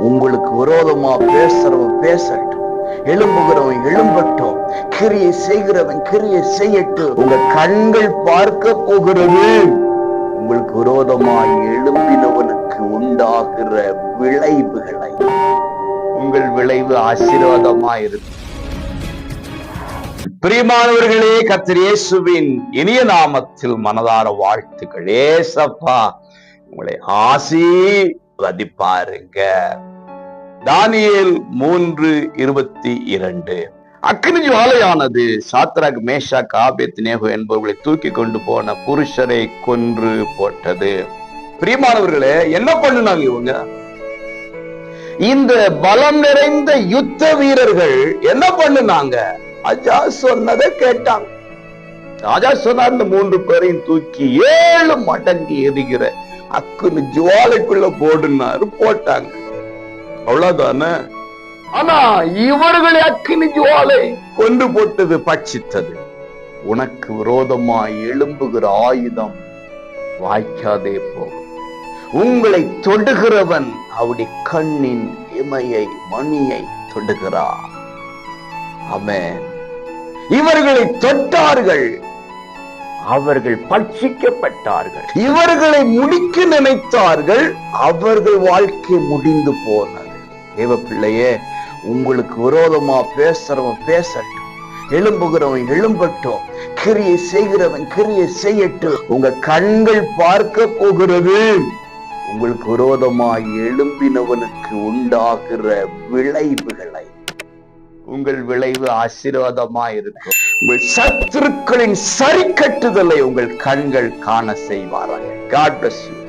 உங்களுக்கு விரோதமா பேசுறவன் பேசட்டும், எழும்புகிறவன் எழும்பட்டும், கிரியை செய்கிறவன் கிரியை செய்யட்டும். உங்க கண்கள் பார்க்க போகிறது உங்களுக்கு விரோதமாய் எழும்பினவனுக்கு உண்டாகிற விளைவுகளை. உங்கள் விளைவு ஆசீர்வாதமாய் இருக்கும். பிரியமானவர்களே, கர்த்தர் இயேசுவின் இனிய நாமத்தில் மனதார வாழ்த்துக்கள். ஏசப்பா உங்களை ஆசீர்வதிப்பாருங்க. தானியேல் 3:22. அக்கினி ஜுவாலையானது சாத்ராக், மேஷாக், ஆபேத்நேகோ என்பவர்களை தூக்கி கொண்டு போன புருஷரை கொன்று போட்டது. பிரியமானவர்களே, என்ன பண்ணுனாங்க இவங்க? இந்த பலம் நிறைந்த யுத்த வீரர்கள் என்ன பண்ணுனாங்க? ராஜா சொன்னதை கேட்டாங்க. ராஜா சொன்னார், இந்த 3 பேரையும் தூக்கி 7 மடங்கு எரிகிற அக்கினி ஜுவாலைக்குள்ள போடுனாரு. போட்டாங்க. அவ்வளவுதானே? ஆனா இவர்களை அக்கினி ஜுவாலை கொண்டு போட்டது, பட்சித்தது. உனக்கு விரோதமாய் எழும்புகிற ஆயுதம் வாய்க்காதே போகும். உங்களை தொடுகிறவன் அவருடைய கண்ணின் இமையை, மணியை தொடுகிறார். ஆமென். இவர்களை தொட்டார்கள், அவர்கள் பட்சிக்கப்பட்டார்கள். இவர்களை முடிக்க நினைத்தார்கள், அவர்கள் வாழ்க்கை முடிந்து போனது. தேவ பிள்ளையே, உங்களுக்கு விரோதமா பேசுறவன் பேசட்டும், எழும்புகிறவன் எழும்பட்டும், கிரியை செய்கிறவன் கிரியை செய்யட்டும். உங்க கண்கள் பார்க்க போகிறது உங்களுக்கு விரோதமாய் எழும்பினவனுக்கு உண்டாகிற விளைவுகளை. உங்கள் விளைவு ஆசீர்வாதமாய் இருக்கும். உங்கள் சத்துருக்களின் சரி கட்டுதலை உங்கள் கண்கள் காண செய்வார்கள். God bless you.